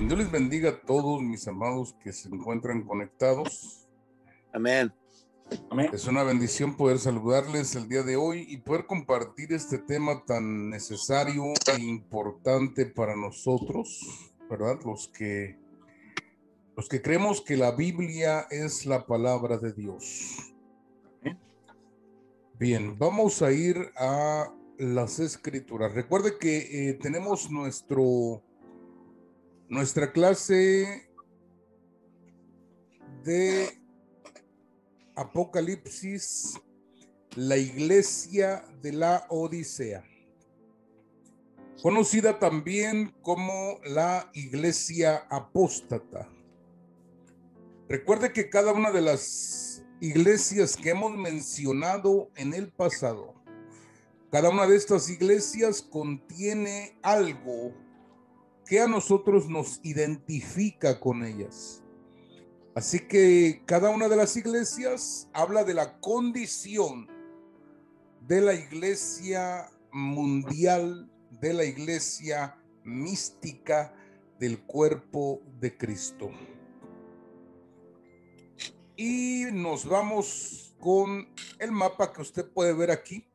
Dios les bendiga a todos mis amados que se encuentran conectados. Amén. Amén. Es una bendición poder saludarles el día de hoy y poder compartir este tema tan necesario e importante para nosotros, ¿verdad? Los que creemos que la Biblia es la palabra de Dios. Bien, vamos a ir a las escrituras. Recuerde que tenemos nuestra clase de Apocalipsis, la iglesia de la Odisea, conocida también como la iglesia apóstata. Recuerde que cada una de las iglesias que hemos mencionado en el pasado, cada una de estas iglesias contiene algo que a nosotros nos identifica con ellas. Así que cada una de las iglesias habla de la condición de la iglesia mundial, de la iglesia mística del cuerpo de Cristo. Y nos vamos con el mapa que usted puede ver aquí,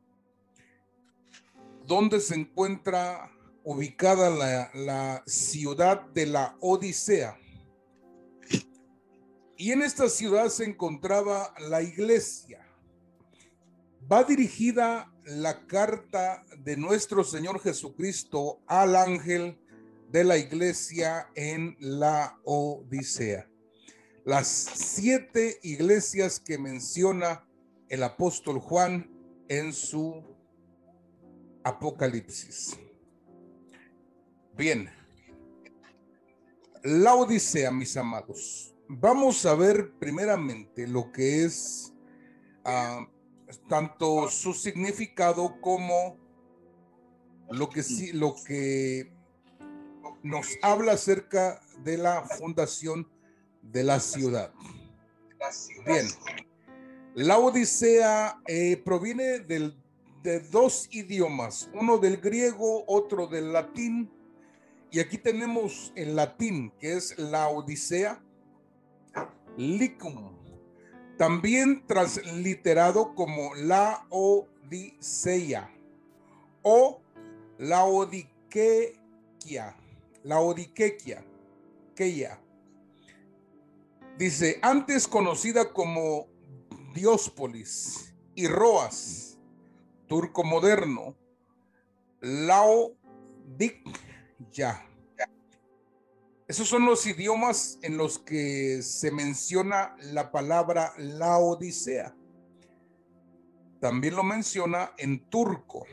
donde se encuentra ubicada la ciudad de la Odisea. Y en esta ciudad se encontraba la iglesia. Va dirigida la carta de nuestro Señor Jesucristo al ángel de la iglesia en la Odisea. Las 7 iglesias que menciona el apóstol Juan en su Apocalipsis. Bien, la Odisea, mis amados. Vamos a ver primeramente lo que es tanto su significado como lo que nos habla acerca de la fundación de la ciudad. Bien, la Odisea proviene de 2 idiomas, uno del griego, otro del latín, y aquí tenemos el latín, que es la Odisea, Licum, también transliterado como la Odisea o la Odiquequia, dice, antes conocida como Diospolis y Roas, turco moderno, Laodicea. Esos son los idiomas en los que se menciona la palabra Laodicea. También lo menciona en turco.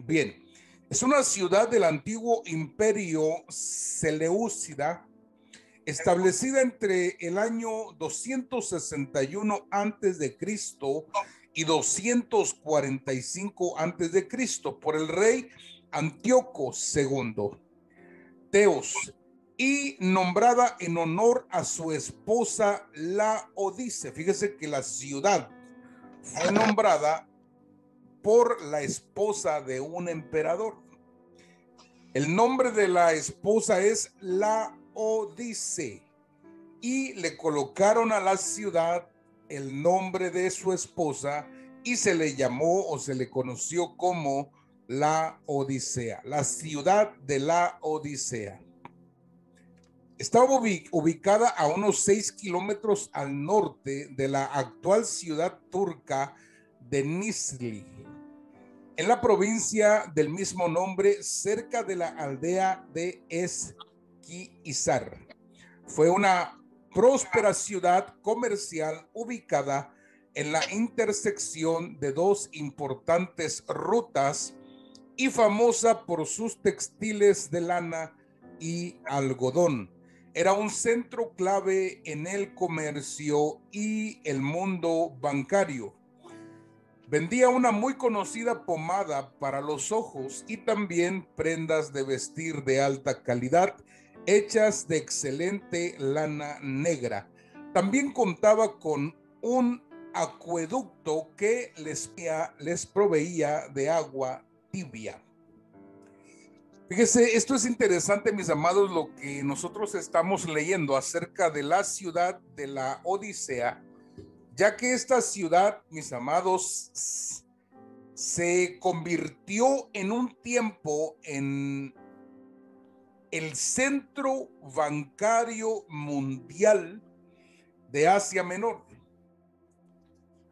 Bien, es una ciudad del antiguo imperio seleucida, establecida entre el año 261 antes de Cristo y 245 antes de Cristo por el rey Antíoco II Teos, y nombrada en honor a su esposa Laodice. Fíjese que la ciudad fue nombrada por la esposa de un emperador. El nombre de la esposa es Laodice y le colocaron a la ciudad el nombre de su esposa y se le llamó o se le conoció como la Odisea, la ciudad de la Odisea. Estaba ubicada a unos 6 kilómetros al norte de la actual ciudad turca de Nizhly, en la provincia del mismo nombre, cerca de la aldea de Eskişehir. Fue una próspera ciudad comercial ubicada en la intersección de 2 importantes rutas y famosa por sus textiles de lana y algodón. Era un centro clave en el comercio y el mundo bancario. Vendía una muy conocida pomada para los ojos y también prendas de vestir de alta calidad hechas de excelente lana negra. También contaba con un acueducto que les proveía de agua tibia. Fíjese, esto es interesante, mis amados, lo que nosotros estamos leyendo acerca de la ciudad de la Odisea, ya que esta ciudad, mis amados, se convirtió en un tiempo en el centro bancario mundial de Asia Menor.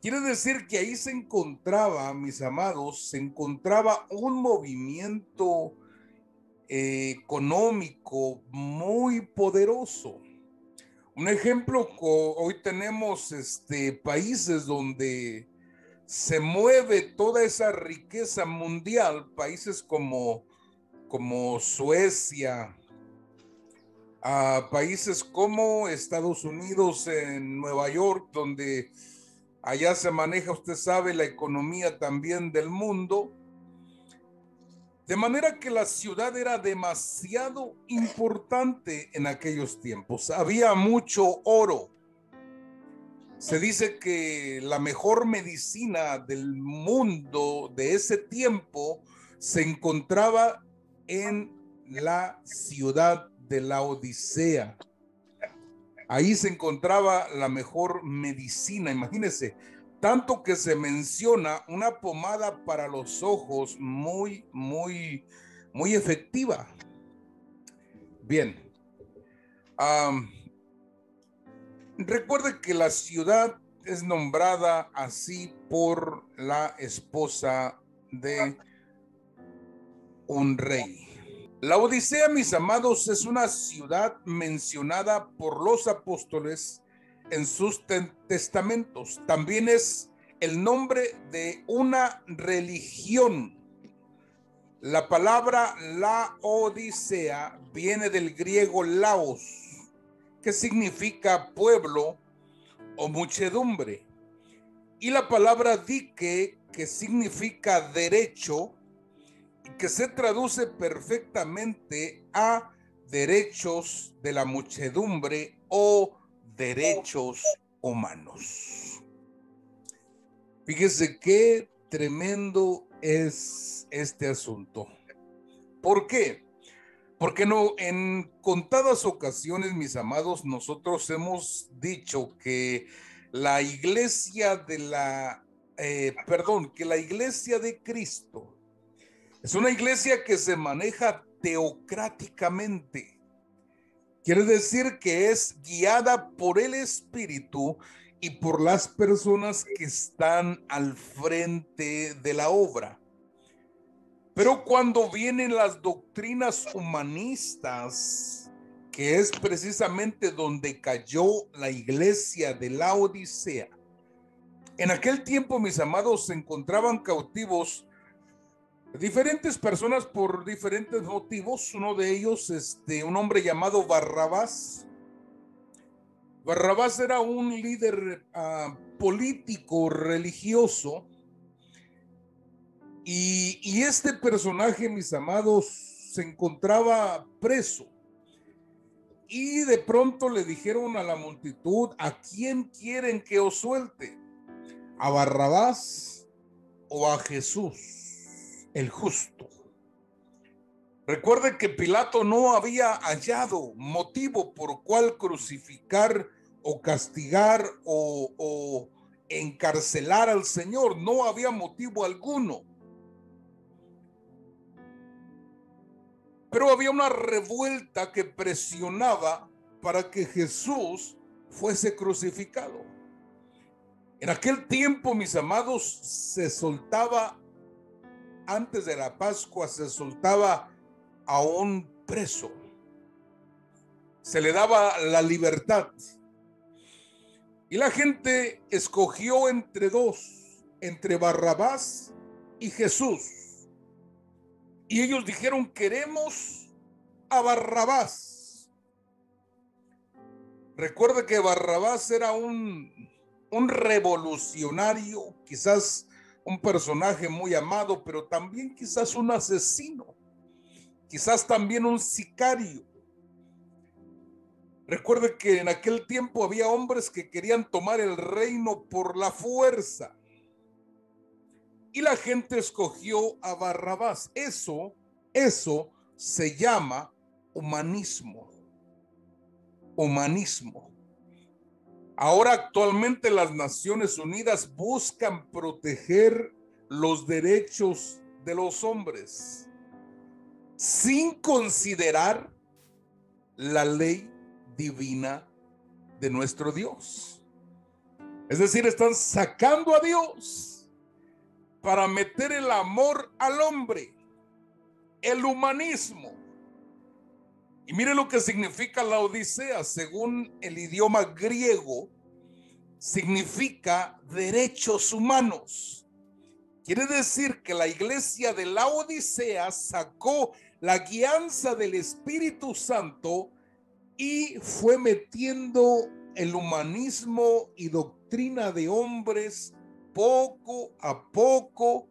Quiere decir que ahí se encontraba, mis amados, se encontraba un movimiento económico muy poderoso. Un ejemplo, hoy tenemos países donde se mueve toda esa riqueza mundial, países como Suecia, a países como Estados Unidos, en Nueva York, donde allá se maneja, usted sabe, la economía también del mundo. De manera que la ciudad era demasiado importante en aquellos tiempos. Había mucho oro. Se dice que la mejor medicina del mundo de ese tiempo se encontraba en la ciudad de la Odisea. Ahí se encontraba la mejor medicina, imagínense, tanto que se menciona una pomada para los ojos muy efectiva. Bien, recuerde que la ciudad es nombrada así por la esposa de un rey. La Odisea, mis amados, es una ciudad mencionada por los apóstoles en sus testamentos. También es el nombre de una religión. La palabra la Odisea viene del griego laos, que significa pueblo o muchedumbre. Y la palabra dique, que significa derecho, que se traduce perfectamente a derechos de la muchedumbre o derechos humanos. Fíjese qué tremendo es este asunto. ¿Por qué? Porque no, en contadas ocasiones, mis amados, nosotros hemos dicho que la iglesia de que la iglesia de Cristo es una iglesia que se maneja teocráticamente. Quiere decir que es guiada por el Espíritu y por las personas que están al frente de la obra. Pero cuando vienen las doctrinas humanistas, que es precisamente donde cayó la iglesia de la Odisea, en aquel tiempo, mis amados, se encontraban cautivos diferentes personas por diferentes motivos. Uno de ellos, un hombre llamado Barrabás. Barrabás era un líder político religioso, y este personaje, mis amados, se encontraba preso, y de pronto le dijeron a la multitud: ¿a quién quieren que os suelte? ¿A Barrabás o a Jesús, el justo? Recuerde que Pilato no había hallado motivo por cual crucificar o castigar o encarcelar al Señor. No había motivo alguno. Pero había una revuelta que presionaba para que Jesús fuese crucificado. En aquel tiempo, mis amados, se soltaba, antes de la Pascua, se soltaba a un preso. Se le daba la libertad. Y la gente escogió entre dos, entre Barrabás y Jesús. Y ellos dijeron: queremos a Barrabás. Recuerde que Barrabás era un revolucionario, quizás un personaje muy amado, pero también quizás un asesino, quizás también un sicario. Recuerde que en aquel tiempo había hombres que querían tomar el reino por la fuerza, y la gente escogió a Barrabás. Eso se llama humanismo. Humanismo. Ahora actualmente las Naciones Unidas buscan proteger los derechos de los hombres sin considerar la ley divina de nuestro Dios. Es decir, están sacando a Dios para meter el amor al hombre, el humanismo. Y mire lo que significa la Odisea. Según el idioma griego, significa derechos humanos. Quiere decir que la iglesia de la Odisea sacó la guianza del Espíritu Santo y fue metiendo el humanismo y doctrina de hombres poco a poco,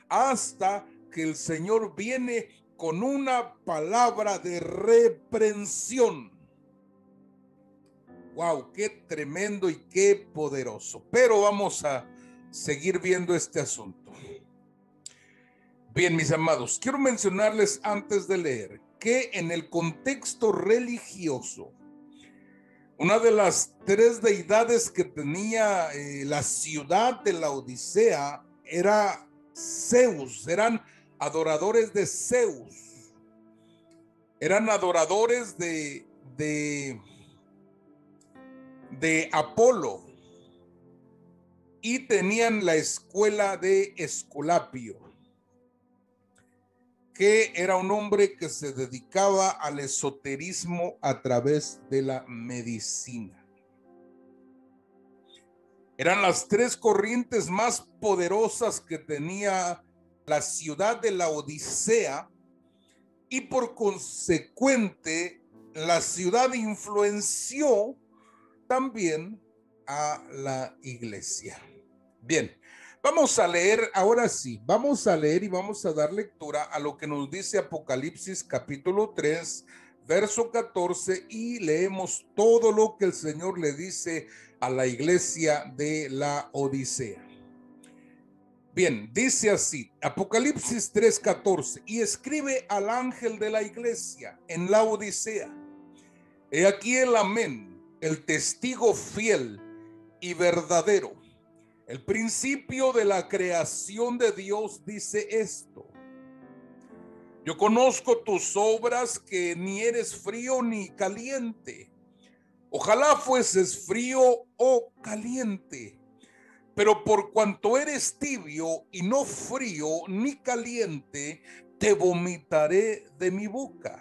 hasta que el Señor viene con una palabra de reprensión. Wow, qué tremendo y qué poderoso. Pero vamos a seguir viendo este asunto. Bien, mis amados, quiero mencionarles antes de leer que en el contexto religioso, una de las tres deidades que tenía la ciudad de la Odisea era Zeus. Eran adoradores de Zeus. Eran adoradores de Apolo. Y tenían la escuela de Esculapio, que era un hombre que se dedicaba al esoterismo a través de la medicina. Eran las tres corrientes más poderosas que tenía la ciudad de la Odisea, y por consecuente la ciudad influenció también a la iglesia. Bien, vamos a leer, ahora sí, vamos a leer y vamos a dar lectura a lo que nos dice Apocalipsis capítulo 3, verso 14, y leemos todo lo que el Señor le dice a la iglesia de la Odisea. Bien, dice así, Apocalipsis 3:14, y escribe al ángel de la iglesia en la Odisea: he aquí el amén, el testigo fiel y verdadero, el principio de la creación de Dios, dice esto: yo conozco tus obras, que ni eres frío ni caliente. Ojalá fueses frío o caliente. Pero por cuanto eres tibio y no frío ni caliente, te vomitaré de mi boca.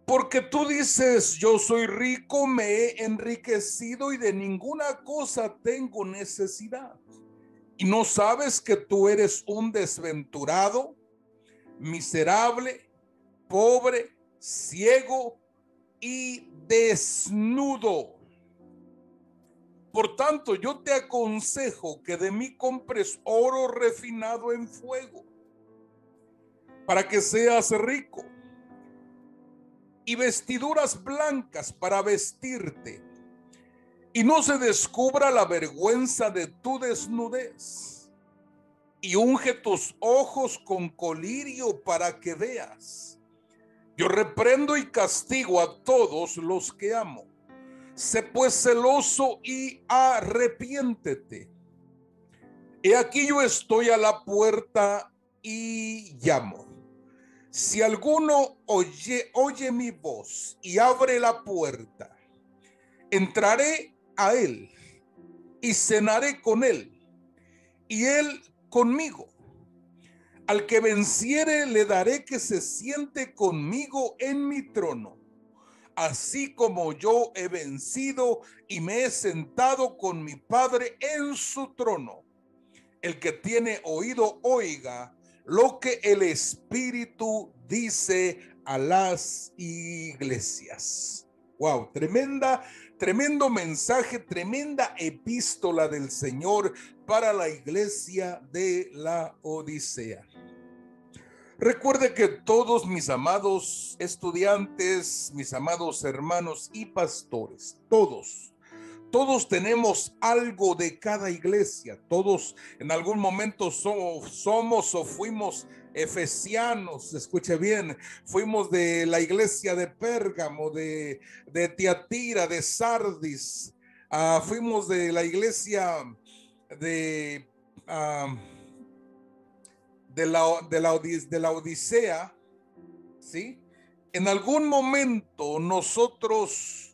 Porque tú dices, yo soy rico, me he enriquecido y de ninguna cosa tengo necesidad. Y no sabes que tú eres un desventurado, miserable, pobre, ciego y desnudo. Por tanto, yo te aconsejo que de mí compres oro refinado en fuego, para que seas rico, y vestiduras blancas para vestirte, y no se descubra la vergüenza de tu desnudez. Y unge tus ojos con colirio para que veas. Yo reprendo y castigo a todos los que amo. Sé pues celoso y arrepiéntete. He aquí yo estoy a la puerta y llamo. Si alguno oye mi voz y abre la puerta, entraré a él y cenaré con él y él conmigo. Al que venciere le daré que se siente conmigo en mi trono, así como yo he vencido y me he sentado con mi Padre en su trono. El que tiene oído, oiga lo que el Espíritu dice a las iglesias. Wow, tremendo mensaje, tremenda epístola del Señor para la iglesia de la Odisea. Recuerde que todos mis amados estudiantes, mis amados hermanos y pastores, todos todos tenemos algo de cada iglesia. Todos en algún momento somos o fuimos efesianos. Escuche bien, fuimos de la iglesia de Pérgamo, de Tiatira, de Sardis. Fuimos de la iglesia de, uh, de la Odisea, ¿sí? En algún momento nosotros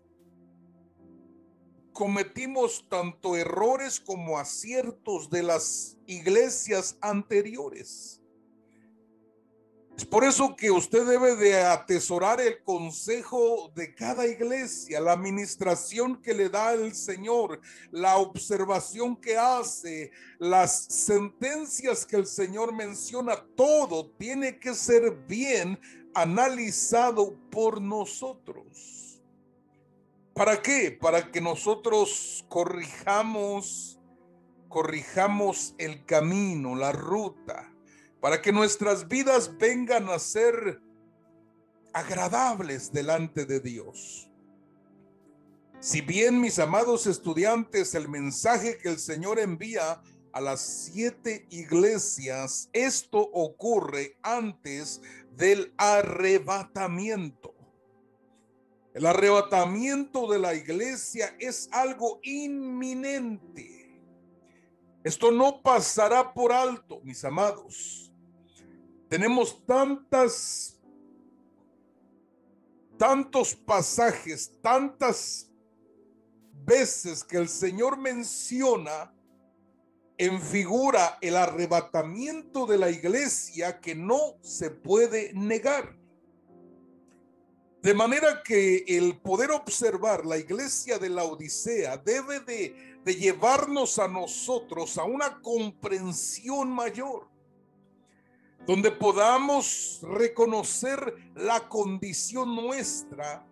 cometimos tanto errores como aciertos de las iglesias anteriores. Es por eso que usted debe de atesorar el consejo de cada iglesia, la administración que le da el Señor, la observación que hace, las sentencias que el Señor menciona. Todo tiene que ser bien analizado por nosotros. ¿Para qué? Para que nosotros corrijamos el camino, la ruta, para que nuestras vidas vengan a ser agradables delante de Dios. Si bien, mis amados estudiantes, el mensaje que el Señor envía a las 7 iglesias, esto ocurre antes del arrebatamiento. El arrebatamiento de la iglesia es algo inminente. Esto no pasará por alto, mis amados. Tenemos tantos pasajes, tantas veces que el Señor menciona en figura el arrebatamiento de la iglesia que no se puede negar. De manera que el poder observar la iglesia de la Odisea debe de llevarnos a nosotros a una comprensión mayor, donde podamos reconocer la condición nuestra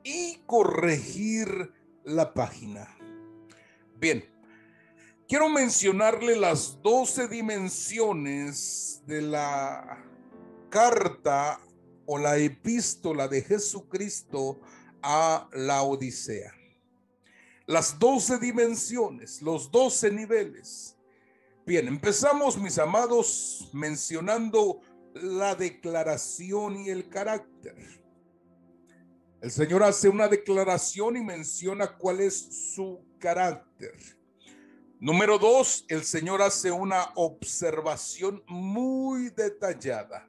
y corregir la página. Bien, quiero mencionarle las 12 dimensiones de la carta o la epístola de Jesucristo a la Odisea. Las 12 dimensiones, los 12 niveles. Bien, empezamos, mis amados, mencionando la declaración y el carácter. El Señor hace una declaración y menciona cuál es su carácter. Número 2, el Señor hace una observación muy detallada.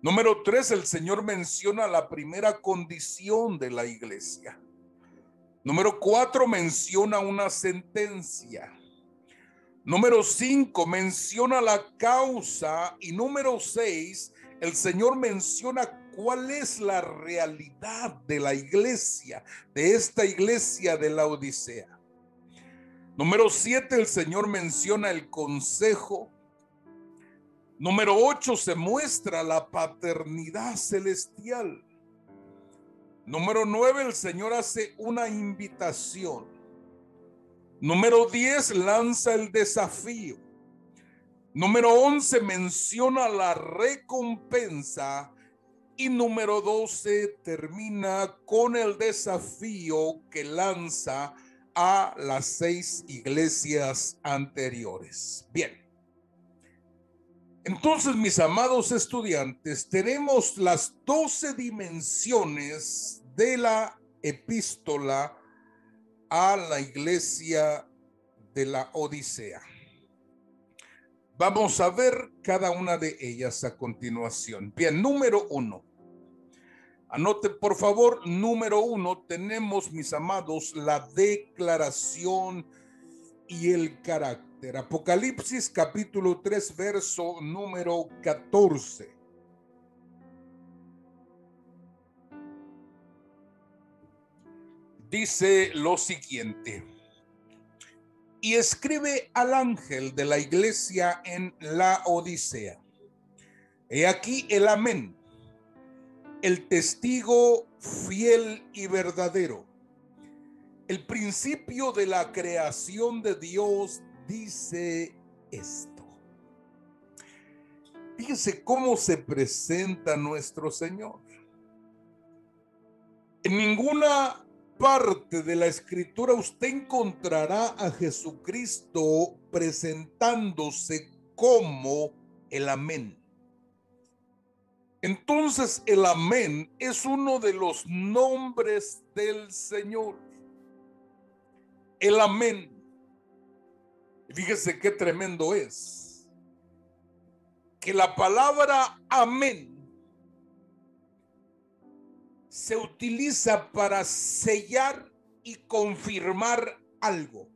Número 3, el Señor menciona la primera condición de la iglesia. Número 4, menciona una sentencia. Número 5, menciona la causa. Y número 6, el Señor menciona cuál es la realidad de la iglesia, de esta iglesia de la Odisea. Número 7, el Señor menciona el consejo. Número 8, se muestra la paternidad celestial. Número 9, el Señor hace una invitación. Número 10, lanza el desafío. Número 11, menciona la recompensa. Y número 12, termina con el desafío que lanza a las 6 iglesias anteriores. Bien. Entonces, mis amados estudiantes, tenemos las 12 dimensiones de la epístola a la iglesia de la Odisea. Vamos a ver cada una de ellas a continuación. Bien, número 1. Anote, por favor, número 1, tenemos, mis amados, la declaración y el carácter. Apocalipsis capítulo 3, verso número 14. Dice lo siguiente: y escribe al ángel de la iglesia en la Odisea. He aquí el amén, el testigo fiel y verdadero, el principio de la creación de Dios, dice esto. Fíjense cómo se presenta nuestro Señor. En ninguna parte de la escritura usted encontrará a Jesucristo presentándose como el amén. Entonces el amén es uno de los nombres del Señor. El amén. Fíjese qué tremendo es. Que la palabra amén se utiliza para sellar y confirmar algo.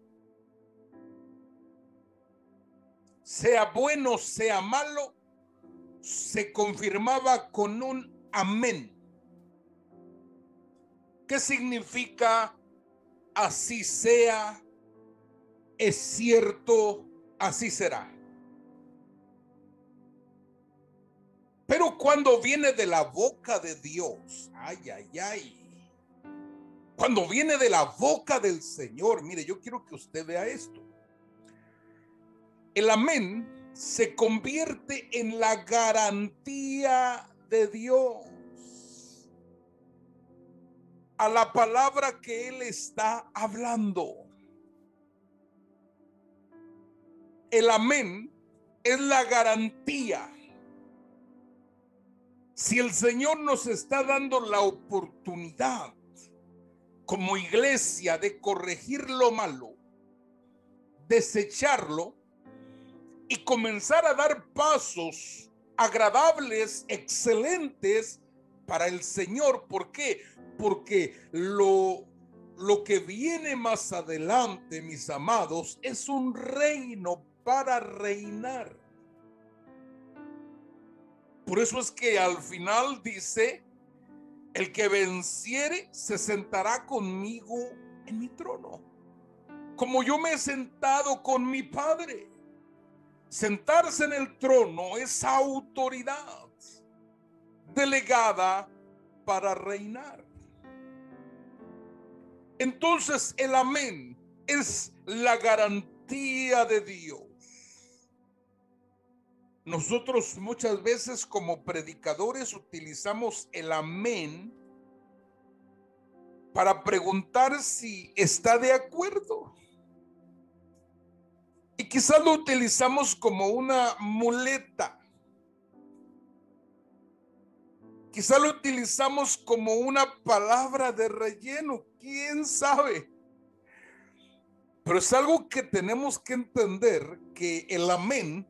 Sea bueno, sea malo, se confirmaba con un amén. ¿Qué significa así sea, es cierto, así será? Pero cuando viene de la boca de Dios, ay, ay, ay, cuando viene de la boca del Señor, mire, yo quiero que usted vea esto. El amén se convierte en la garantía de Dios a la palabra que Él está hablando. El amén es la garantía. Si el Señor nos está dando la oportunidad como iglesia de corregir lo malo, desecharlo y comenzar a dar pasos agradables, excelentes para el Señor. ¿Por qué? Porque lo que viene más adelante, mis amados, es un reino para reinar. Por eso es que al final dice: el que venciere se sentará conmigo en mi trono, como yo me he sentado con mi Padre. Sentarse en el trono es autoridad delegada para reinar. Entonces el amén es la garantía de Dios. Nosotros muchas veces como predicadores utilizamos el amén para preguntar si está de acuerdo. Y quizás lo utilizamos como una muleta. Quizás lo utilizamos como una palabra de relleno. ¿Quién sabe? Pero es algo que tenemos que entender, que el amén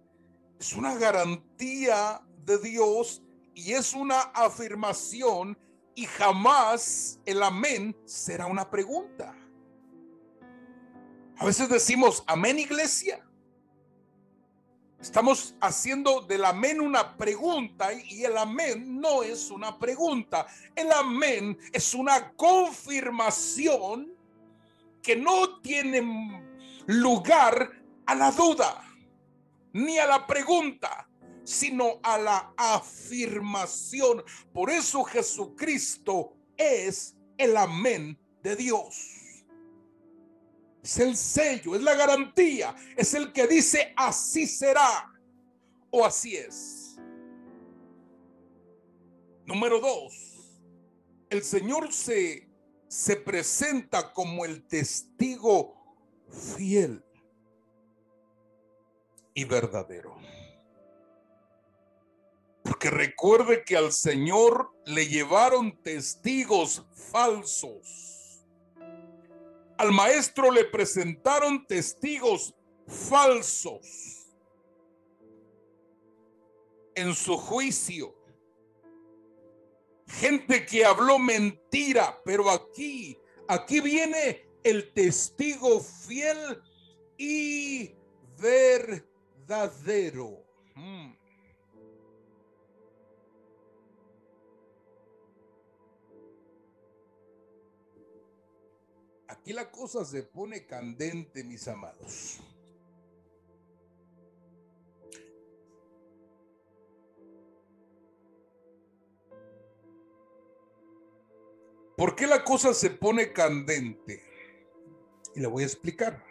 es una garantía de Dios y es una afirmación, y jamás el amén será una pregunta. A veces decimos amén, iglesia. Estamos haciendo del amén una pregunta, y el amén no es una pregunta. El amén es una confirmación que no tiene lugar a la duda ni a la pregunta, sino a la afirmación. Por eso Jesucristo es el amén de Dios. Es el sello, es la garantía, es el que dice así será o así es. Número 2, el Señor se presenta como el testigo fiel y verdadero. Porque recuerde que al Señor le llevaron testigos falsos. Al maestro le presentaron testigos falsos en su juicio. Gente que habló mentira, pero aquí viene el testigo fiel y verdadero. Aquí la cosa se pone candente, mis amados. ¿Por qué la cosa se pone candente? Y le voy a explicar.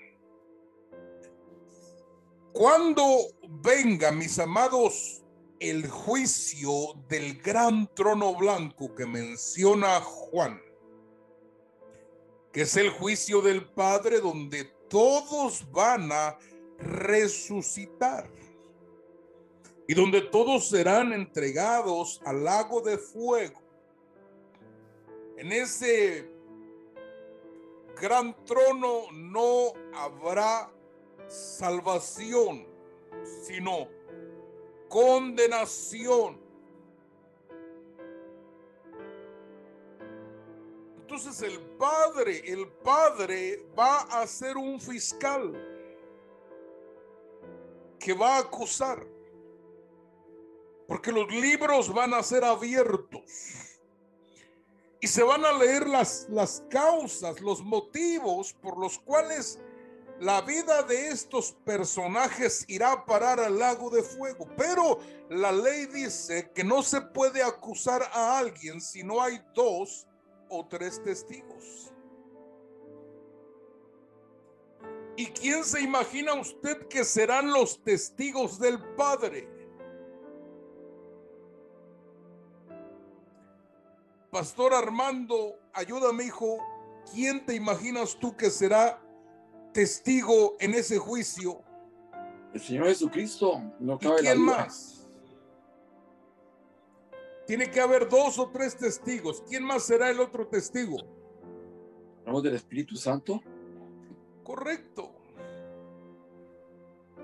Cuando venga, mis amados, el juicio del gran trono blanco que menciona Juan, que es el juicio del Padre, donde todos van a resucitar y donde todos serán entregados al lago de fuego. En ese gran trono no habrá salvación, sino condenación. Entonces el Padre va a ser un fiscal que va a acusar, porque los libros van a ser abiertos y se van a leer las causas, los motivos por los cuales la vida de estos personajes irá a parar al lago de fuego. Pero la ley dice que no se puede acusar a alguien si no hay 2 o 3 testigos. ¿Y quién se imagina usted que serán los testigos del Padre? Pastor Armando, ayúdame, hijo. ¿Quién te imaginas tú que será testigo en ese juicio? El Señor Jesucristo, no cabe ¿Y quién la duda. más? Tiene que haber 2 o 3 testigos. ¿Quién más será el otro testigo? Hablamos del Espíritu Santo. Correcto.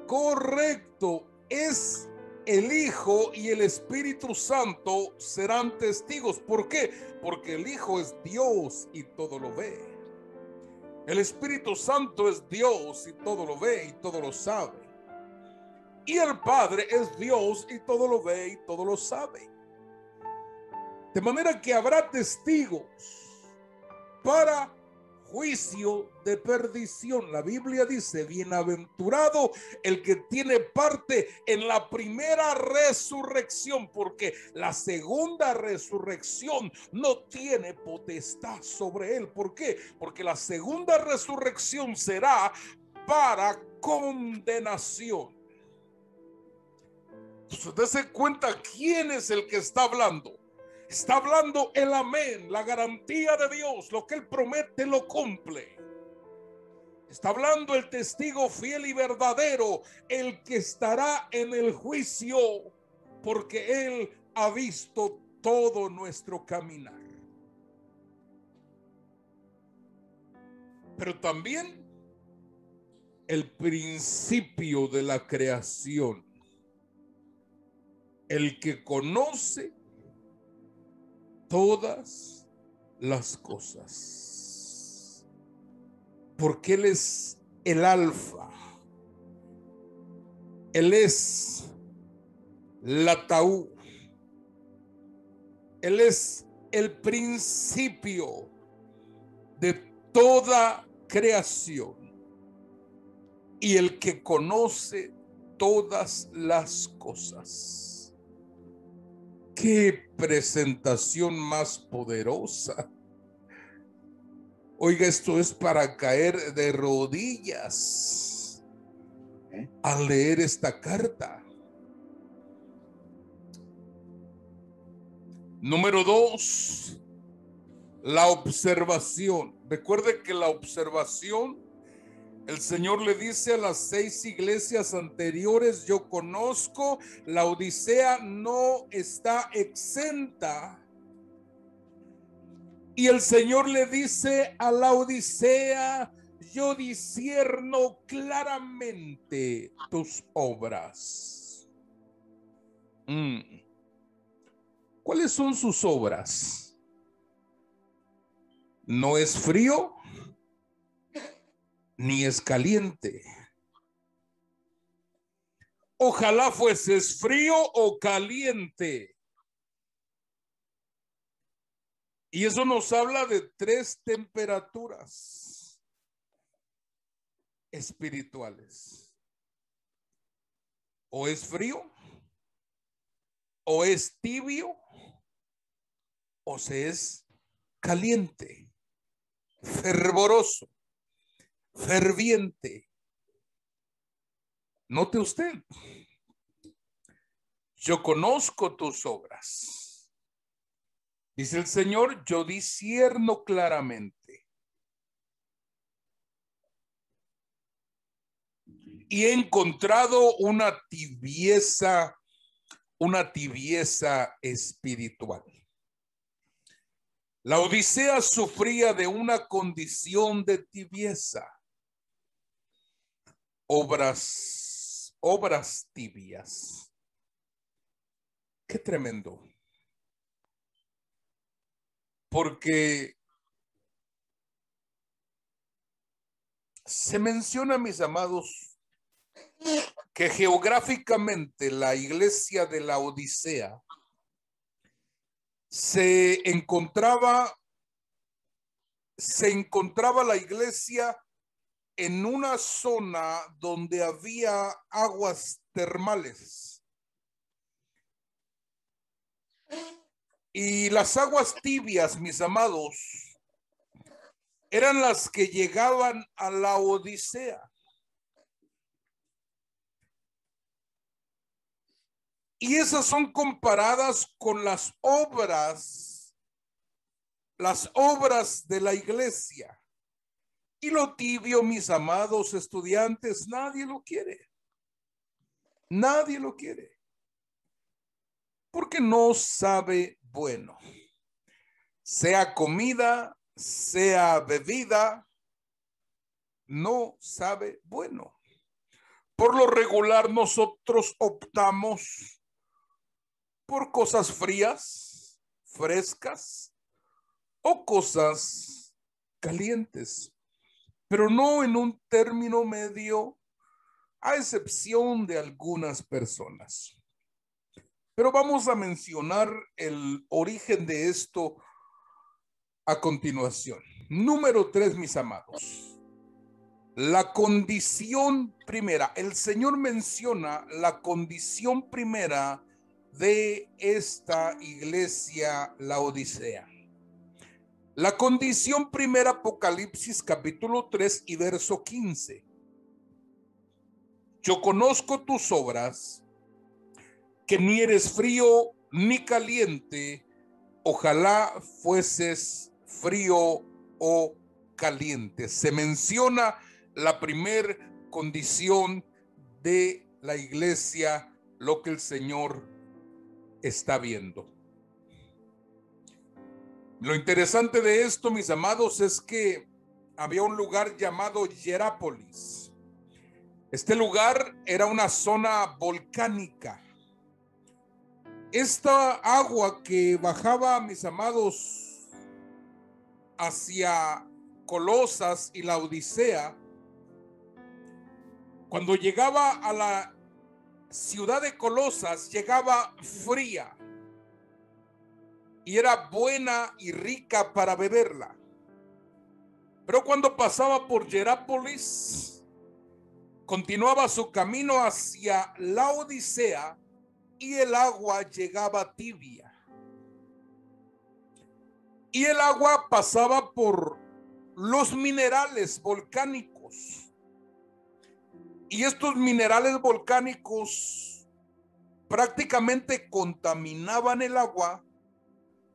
Correcto. Es el Hijo y el Espíritu Santo serán testigos. ¿Por qué? Porque el Hijo es Dios y todo lo ve. El Espíritu Santo es Dios y todo lo ve y todo lo sabe. Y el Padre es Dios y todo lo ve y todo lo sabe. De manera que habrá testigos para juicio de perdición. La Biblia dice: bienaventurado el que tiene parte en la primera resurrección, porque la segunda resurrección no tiene potestad sobre él. ¿Por qué? Porque la segunda resurrección será para condenación. Entonces, dése cuenta quién es el que está hablando. Está hablando el amén, la garantía de Dios. Lo que Él promete lo cumple. Está hablando el testigo fiel y verdadero, el que estará en el juicio, porque Él ha visto todo nuestro caminar. Pero también el principio de la creación, el que conoce todas las cosas, porque Él es el alfa, Él es la taú, Él es el principio de toda creación y el que conoce todas las cosas. ¡Qué presentación más poderosa! Oiga, esto es para caer de rodillas al leer esta carta. Número 2, la observación. Recuerde que la observación, el Señor le dice a las 6 iglesias anteriores: yo conozco, la Odisea no está exenta. Y el Señor le dice a la Odisea: yo discierno claramente tus obras. ¿Cuáles son sus obras? No es frío ni es caliente. Ojalá fueses frío o caliente. Y eso nos habla de 3 temperaturas espirituales. O es frío, o es tibio, o se es caliente, fervoroso, ferviente. Note usted: yo conozco tus obras. Dice el Señor: yo discierno claramente. y he encontrado una tibieza espiritual. La Odisea sufría de una condición de tibieza, obras tibias. Qué tremendo. Porque se menciona, mis amados, que geográficamente la iglesia de la Odisea se encontraba la iglesia en una zona donde había aguas termales. Y las aguas tibias, mis amados, eran las que llegaban a la Odisea. Y esas son comparadas con las obras de la iglesia. Y lo tibio, mis amados estudiantes, nadie lo quiere. Nadie lo quiere. Porque no sabe bueno. Sea comida, sea bebida, no sabe bueno. Por lo regular, nosotros optamos por cosas frías, frescas o cosas calientes, pero no en un término medio, a excepción de algunas personas. Pero vamos a mencionar el origen de esto a continuación. Número 3, mis amados. La condición primera. El Señor menciona la condición primera de esta iglesia, la Odisea. La condición primera, Apocalipsis capítulo 3 y verso 15. Yo conozco tus obras, que ni eres frío ni caliente. Ojalá fueses frío o caliente. Se menciona la primer condición de la iglesia, lo que el Señor está viendo. Lo interesante de esto, mis amados, es que había un lugar llamado Hierápolis. Este lugar era una zona volcánica. Esta agua que bajaba, mis amados, hacia Colosas y la Odisea, cuando llegaba a la ciudad de Colosas, llegaba fría y era buena y rica para beberla. Pero cuando pasaba por Hierápolis, continuaba su camino hacia la Odisea y el agua llegaba tibia. Y el agua pasaba por los minerales volcánicos. Y estos minerales volcánicos prácticamente contaminaban el agua,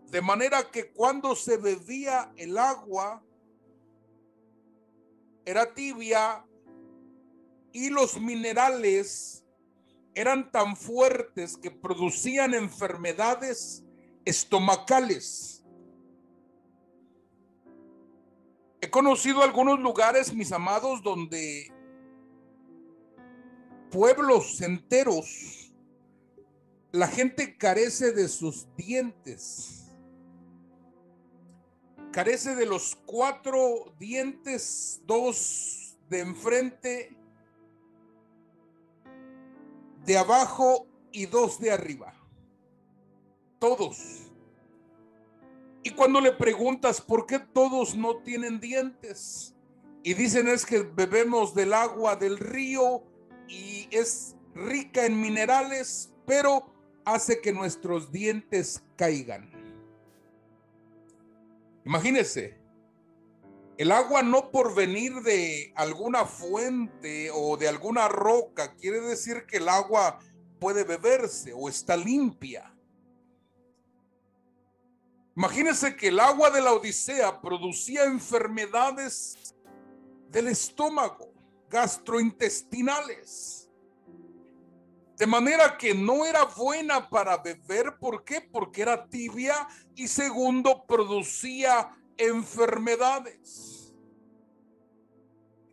de manera que cuando se bebía el agua era tibia y los minerales eran tan fuertes que producían enfermedades estomacales. He conocido algunos lugares, mis amados, donde pueblos enteros, la gente carece de sus dientes, carece de los 4 dientes, 2 de enfrente, de abajo y 2 de arriba. Todos. Y cuando le preguntas por qué todos no tienen dientes, y dicen es que bebemos del agua del río y es rica en minerales, pero hace que nuestros dientes caigan. Imagínense, el agua no por venir de alguna fuente o de alguna roca quiere decir que el agua puede beberse o está limpia. Imagínense que el agua de la Odisea producía enfermedades del estómago. gastrointestinales. De manera que no era buena para beber. ¿Por qué? Porque era tibia y segundo, producía enfermedades.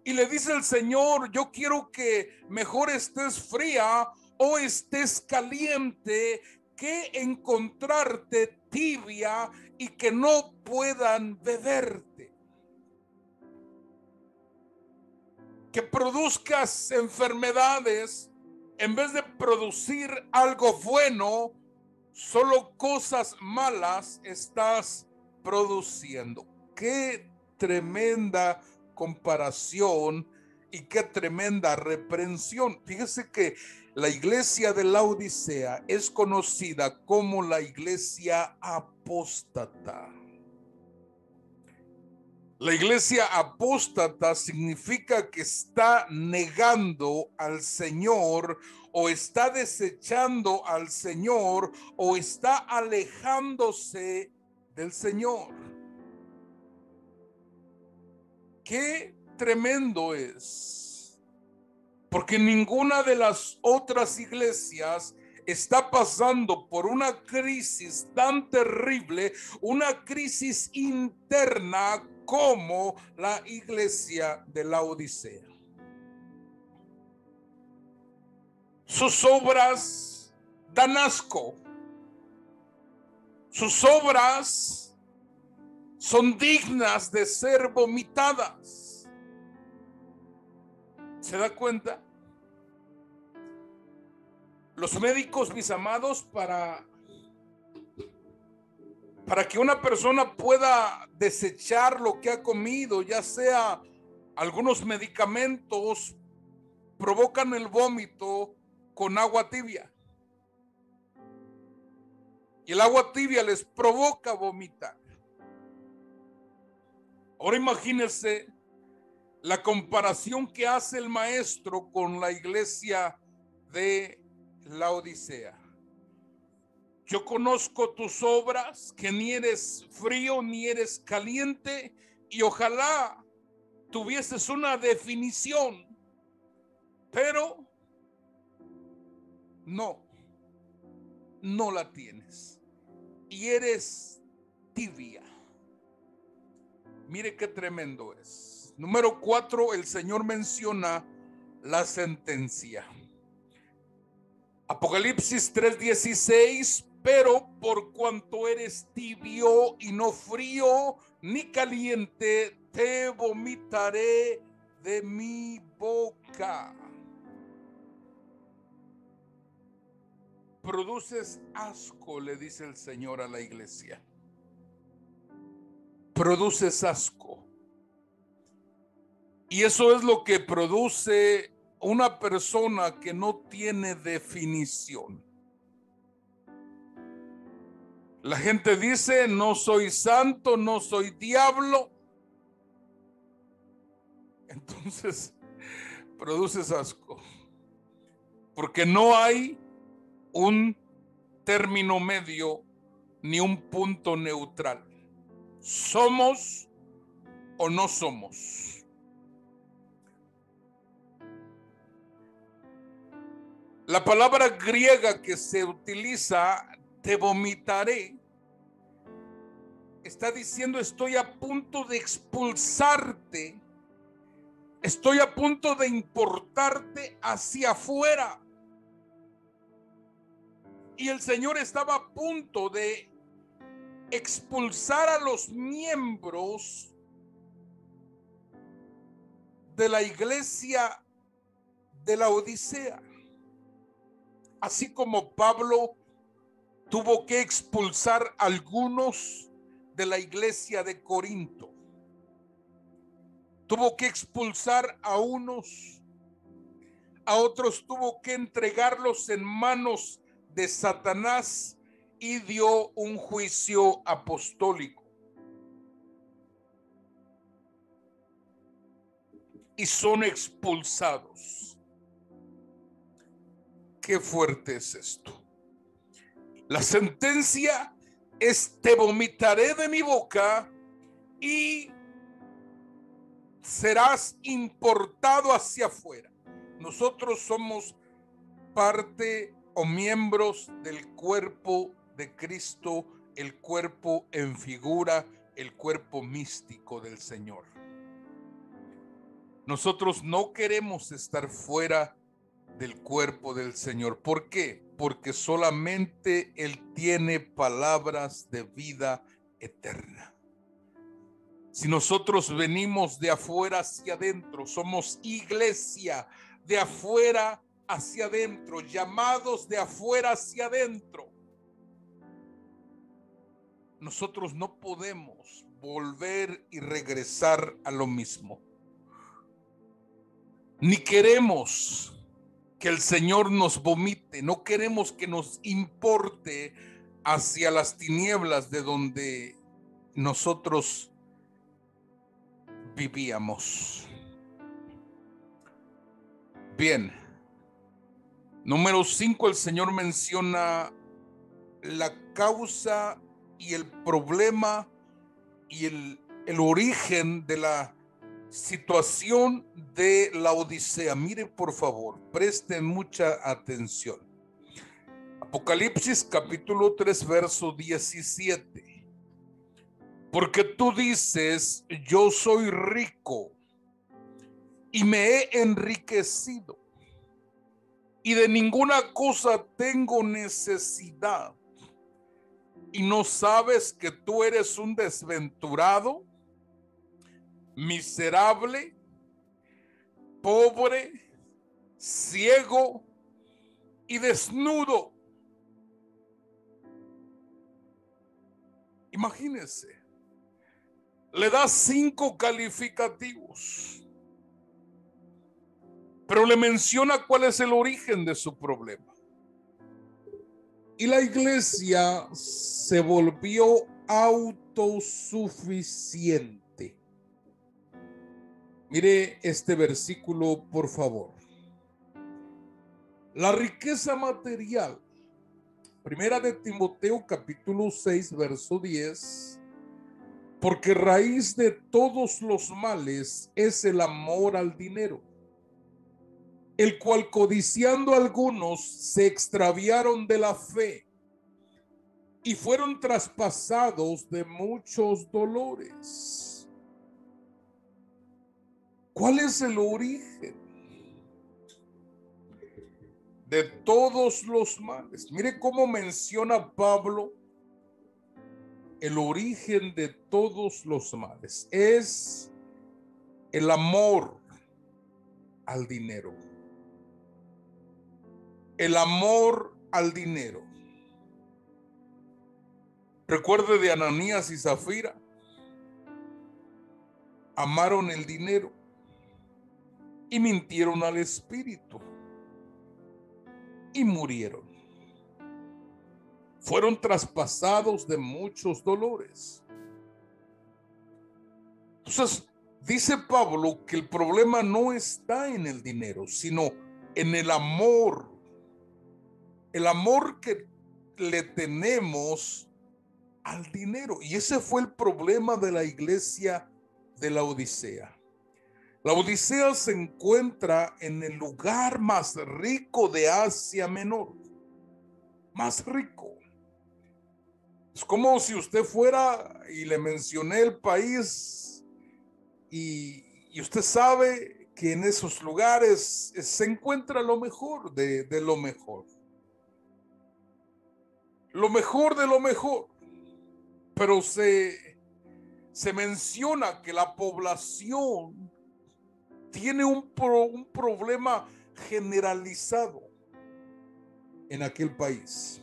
Y le dice el Señor, yo quiero que mejor estés fría o estés caliente que encontrarte tibia y que no puedan beberte. Que produzcas enfermedades en vez de producir algo bueno, solo cosas malas estás produciendo. Qué tremenda comparación y qué tremenda reprensión. Fíjese que la iglesia de Laodicea es conocida como la iglesia apóstata. La iglesia apóstata significa que está negando al Señor o está desechando al Señor o está alejándose del Señor. Qué tremendo es, porque ninguna de las otras iglesias está pasando por una crisis tan terrible, una crisis interna como la iglesia de Laodicea. Sus obras dan asco. Sus obras son dignas de ser vomitadas. ¿Se da cuenta? Los médicos, mis amados, para que una persona pueda desechar lo que ha comido, ya sea algunos medicamentos, provocan el vómito con agua tibia. Y el agua tibia les provoca vomitar. Ahora imagínense la comparación que hace el maestro con la iglesia de Laodicea. Yo conozco tus obras, que ni eres frío ni eres caliente, y ojalá tuvieses una definición, pero no la tienes. Y eres tibia. Mire qué tremendo es. Número 4, el Señor menciona la sentencia. Apocalipsis 3:16, pero por cuanto eres tibio y no frío ni caliente, te vomitaré de mi boca. Produces asco, le dice el Señor a la iglesia. Produces asco. Y eso es lo que produce una persona que no tiene definición. La gente dice, no soy santo, no soy diablo. Entonces, produces asco. Porque no hay un término medio ni un punto neutral. ¿Somos o no somos? La palabra griega que se utiliza, te vomitaré, está diciendo estoy a punto de expulsarte, estoy a punto de importarte hacia afuera. Y el Señor estaba a punto de expulsar a los miembros de la iglesia de la Odisea. Así como Pablo tuvo que expulsar a algunos de la iglesia de Corinto. Tuvo que expulsar a unos, a otros tuvo que entregarlos en manos de Satanás y dio un juicio apostólico. Y son expulsados. Qué fuerte es esto. La sentencia es te vomitaré de mi boca y serás importado hacia afuera. Nosotros somos parte o miembros del cuerpo de Cristo, el cuerpo en figura, el cuerpo místico del Señor. Nosotros no queremos estar fuera del cuerpo del Señor. ¿Por qué? Porque solamente Él tiene palabras de vida eterna. Si nosotros venimos de afuera hacia adentro, somos iglesia de afuera hacia adentro, llamados de afuera hacia adentro. Nosotros no podemos volver y regresar a lo mismo. Ni queremos que el Señor nos vomite, no queremos que nos importe hacia las tinieblas de donde nosotros vivíamos. Bien, número 5, el Señor menciona la causa y el problema y el origen de la situación de la Odisea. Mire, por favor, presten mucha atención. Apocalipsis capítulo 3, verso 17. Porque tú dices, yo soy rico y me he enriquecido y de ninguna cosa tengo necesidad, y no sabes que tú eres un desventurado, miserable, pobre, ciego y desnudo. Imagínense, le da 5 calificativos, pero le menciona cuál es el origen de su problema. Y la iglesia se volvió autosuficiente. Mire este versículo, por favor. La riqueza material. Primera de Timoteo capítulo 6, verso 10. Porque raíz de todos los males es el amor al dinero, el cual codiciando algunos se extraviaron de la fe y fueron traspasados de muchos dolores. ¿Cuál es el origen de todos los males? Mire cómo menciona Pablo el origen de todos los males. Es el amor al dinero. El amor al dinero. Recuerde de Ananías y Zafira. Amaron el dinero y mintieron al Espíritu y murieron. Fueron traspasados de muchos dolores. Entonces, dice Pablo que el problema no está en el dinero, sino en el amor. El amor que le tenemos al dinero. Y ese fue el problema de la iglesia de la Odisea. La Odisea se encuentra en el lugar más rico de Asia Menor. Más rico. Es como si usted fuera y le mencioné el país y usted sabe que en esos lugares se encuentra lo mejor de lo mejor. Lo mejor de lo mejor. Pero se menciona que la población tiene un problema generalizado en aquel país.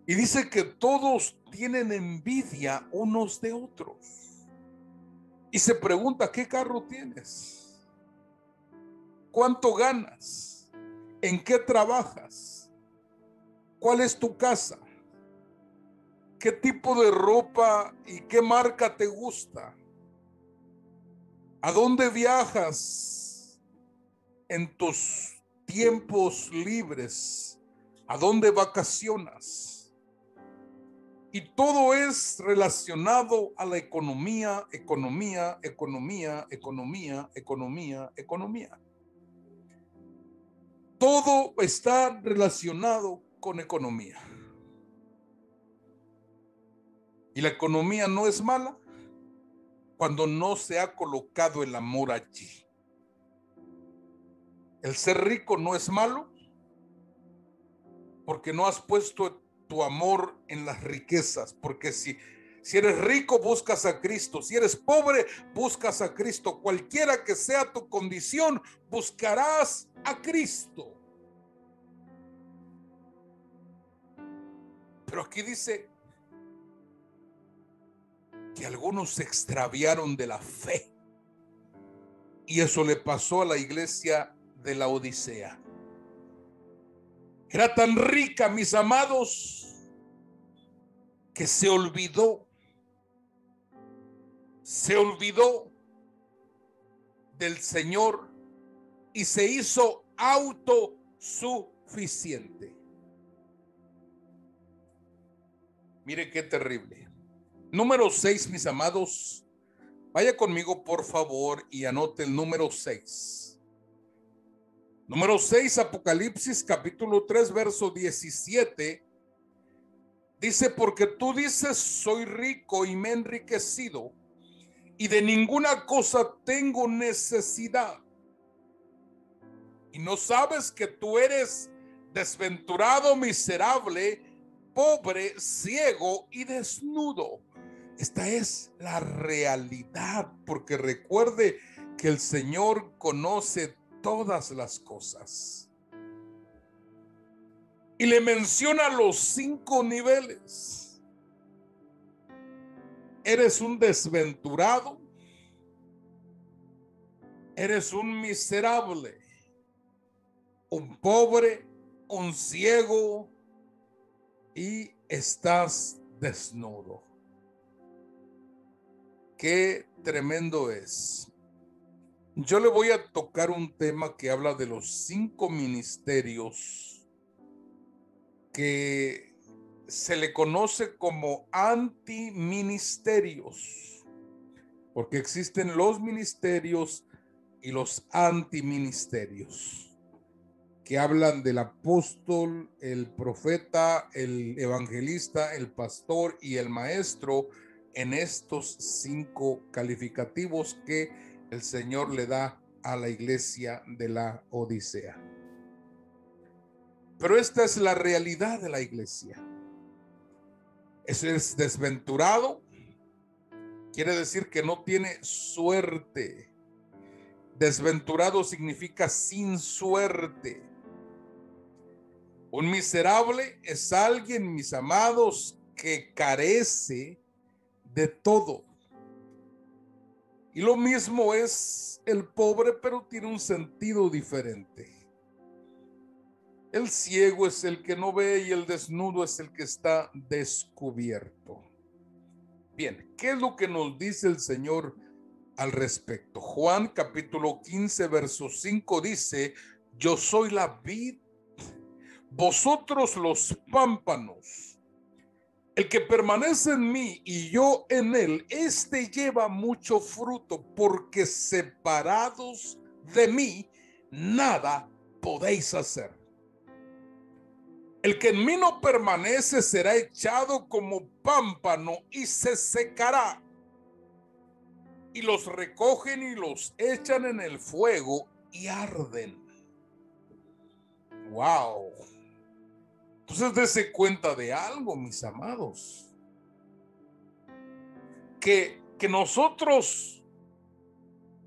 Y dice que todos tienen envidia unos de otros. Y se pregunta, ¿qué carro tienes? ¿Cuánto ganas? ¿En qué trabajas? ¿Cuál es tu casa? ¿Qué tipo de ropa y qué marca te gusta? ¿A dónde viajas en tus tiempos libres? ¿A dónde vacacionas? Y todo es relacionado a la economía, economía, economía, economía, economía, economía. Todo está relacionado con economía. Y la economía no es mala cuando no se ha colocado el amor allí. El ser rico no es malo porque no has puesto tu amor en las riquezas, porque si eres rico buscas a Cristo, si eres pobre buscas a Cristo, cualquiera que sea tu condición buscarás a Cristo. Pero aquí dice que algunos se extraviaron de la fe, y eso le pasó a la iglesia de la Odisea. Era tan rica, mis amados, que se olvidó del Señor y se hizo autosuficiente. Mire qué terrible. Número 6, mis amados. Vaya conmigo, por favor, y anote el número 6. Número 6, Apocalipsis capítulo 3, verso 17. Dice, porque tú dices, soy rico y me he enriquecido, y de ninguna cosa tengo necesidad. Y no sabes que tú eres desventurado, miserable, pobre, ciego y desnudo. Esta es la realidad, porque recuerde que el Señor conoce todas las cosas. Y le menciona los 5 niveles. Eres un desventurado, eres un miserable, un pobre, un ciego y estás desnudo. Qué tremendo es. Yo le voy a tocar un tema que habla de los 5 ministerios que se le conoce como antiministerios, porque existen los ministerios y los antiministerios, que hablan del apóstol, el profeta, el evangelista, el pastor y el maestro, en estos 5 calificativos que el Señor le da a la iglesia de la Odisea. Pero esta es la realidad de la iglesia. Ese es desventurado, quiere decir que no tiene suerte. Desventurado significa sin suerte. Un miserable es alguien, mis amados, que carece de todo. Y lo mismo es el pobre, pero tiene un sentido diferente. El ciego es el que no ve y el desnudo es el que está descubierto. Bien, ¿qué es lo que nos dice el Señor al respecto? Juan capítulo 15, verso 5 dice, yo soy la vid, vosotros los pámpanos. El que permanece en mí y yo en él, este lleva mucho fruto, porque separados de mí, nada podéis hacer. El que en mí no permanece será echado como pámpano y se secará. Y los recogen y los echan en el fuego y arden. ¡Wow! Entonces dése cuenta de algo, mis amados. Que nosotros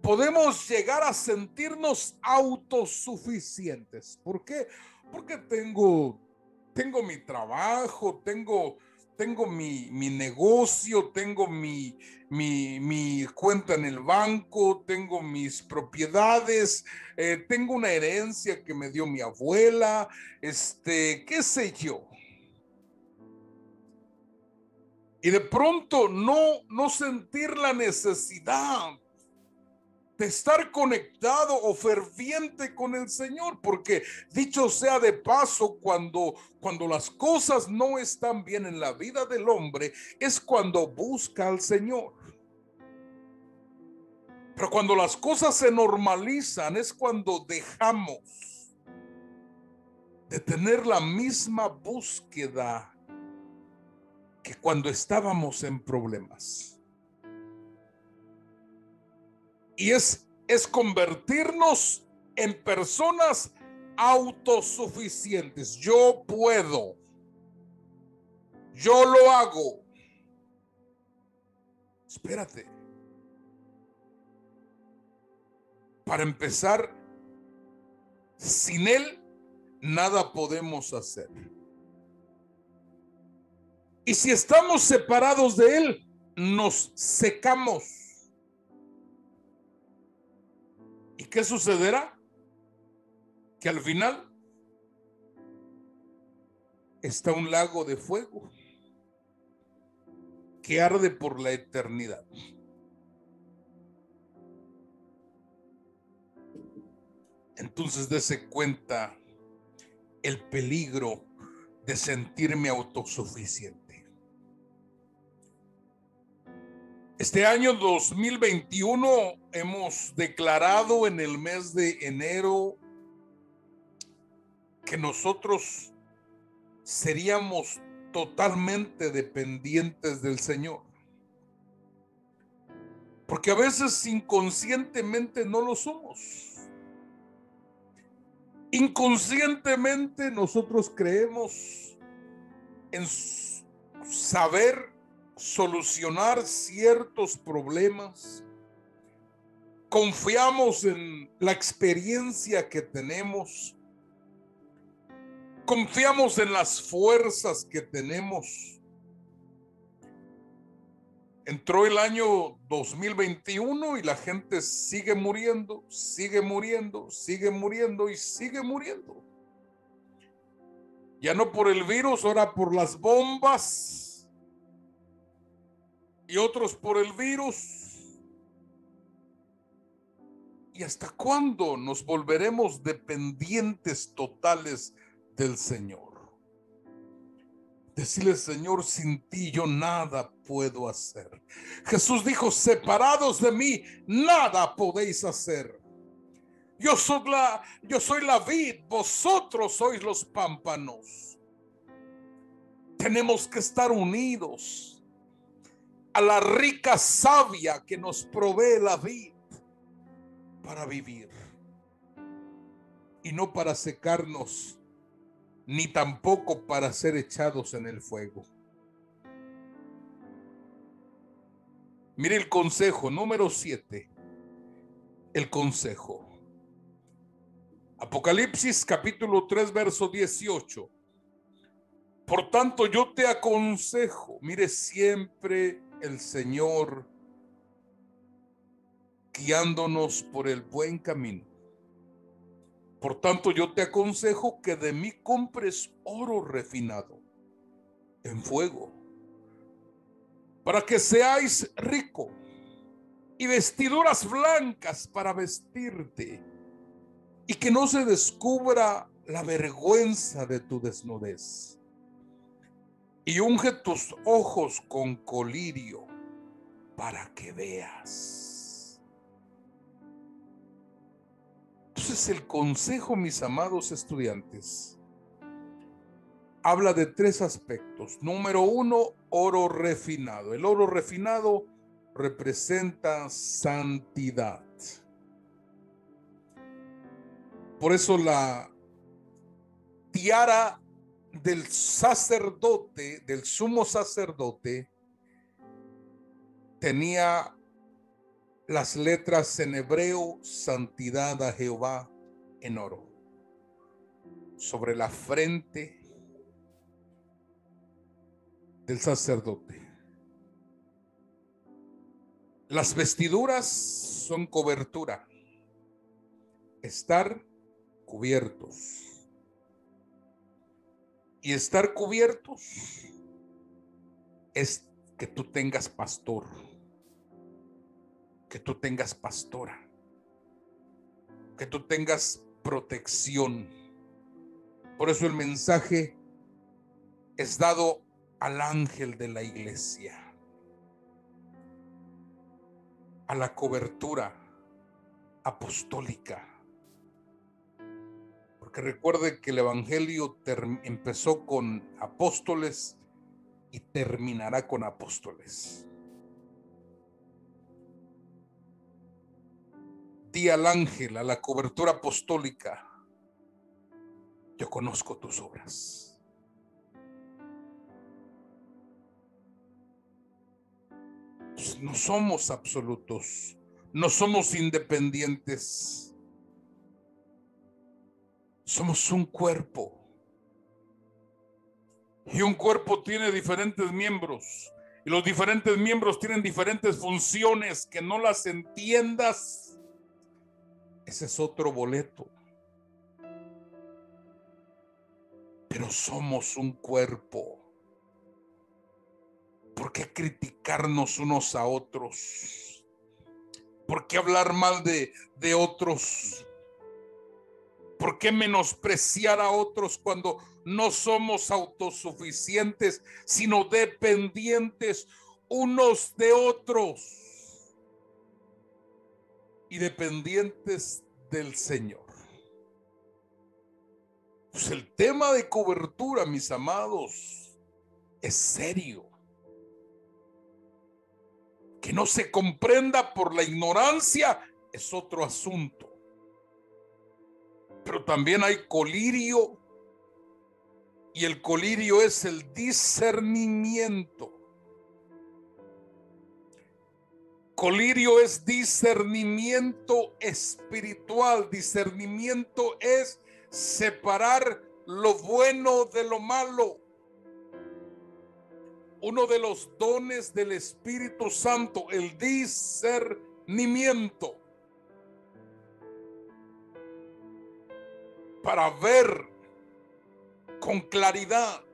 podemos llegar a sentirnos autosuficientes. ¿Por qué? Porque tengo mi trabajo, tengo mi negocio, tengo mi cuenta en el banco, tengo mis propiedades, tengo una herencia que me dio mi abuela, qué sé yo. Y de pronto no sentir la necesidad de estar conectado o ferviente con el Señor, porque dicho sea de paso, cuando las cosas no están bien en la vida del hombre, es cuando busca al Señor. Pero cuando las cosas se normalizan, es cuando dejamos de tener la misma búsqueda que cuando estábamos en problemas. Y es convertirnos en personas autosuficientes. Yo puedo, yo lo hago. Espérate. Para empezar, sin Él nada podemos hacer. Y si estamos separados de Él, nos secamos. ¿Y qué sucederá? Que al final está un lago de fuego que arde por la eternidad. Entonces dése cuenta el peligro de sentirme autosuficiente. Este año 2021 hemos declarado en el mes de enero que nosotros seríamos totalmente dependientes del Señor. Porque a veces inconscientemente no lo somos. Inconscientemente nosotros creemos en saber solucionar ciertos problemas. Confiamos en la experiencia que tenemos. Confiamos en las fuerzas que tenemos. Entró el año 2021 y la gente sigue muriendo, sigue muriendo, sigue muriendo y sigue muriendo. Ya no por el virus, ahora por las bombas y otros por el virus. ¿Y hasta cuándo nos volveremos dependientes totales del Señor? Decirle, Señor, sin ti yo nada puedo hacer. Jesús dijo, separados de mí, nada podéis hacer. Yo soy la vid, vosotros sois los pámpanos. Tenemos que estar unidos a la rica savia que nos provee la vid para vivir. Y no para secarnos, ni tampoco para ser echados en el fuego. Mire el consejo número 7. El consejo. Apocalipsis capítulo 3 verso 18. Por tanto yo te aconsejo, mire siempre el Señor guiándonos por el buen camino. Por tanto yo te aconsejo que de mí compres oro refinado en fuego, para que seáis rico, y vestiduras blancas para vestirte, y que no se descubra la vergüenza de tu desnudez. Y unge tus ojos con colirio para que veas. Entonces el consejo, mis amados estudiantes, habla de 3 aspectos. Número 1, oro refinado. El oro refinado representa santidad. Por eso la tiara del sacerdote, del sumo sacerdote, tenía las letras en hebreo, santidad a Jehová, en oro. Sobre la frente del sacerdote. Las vestiduras son cobertura. Estar cubiertos. Y estar cubiertos es que tú tengas pastor, que tú tengas pastora, que tú tengas protección. Por eso el mensaje es dado al ángel de la iglesia, a la cobertura apostólica. Porque recuerde que el evangelio empezó con apóstoles y terminará con apóstoles. Di al ángel, a la cobertura apostólica: yo conozco tus obras. No somos absolutos, no somos independientes. Somos un cuerpo. Y un cuerpo tiene diferentes miembros. Y los diferentes miembros tienen diferentes funciones. Que no las entiendas, ese es otro boleto. Pero somos un cuerpo. ¿Por qué criticarnos unos a otros? ¿Por qué hablar mal de otros? ¿Por qué menospreciar a otros cuando no somos autosuficientes, sino dependientes unos de otros y dependientes del Señor? Pues el tema de cobertura, mis amados, es serio. Que no se comprenda por la ignorancia es otro asunto. Pero también hay colirio, y el colirio es el discernimiento. Colirio es discernimiento espiritual. Discernimiento es separar lo bueno de lo malo. Uno de los dones del Espíritu Santo, el discernimiento, para ver con claridad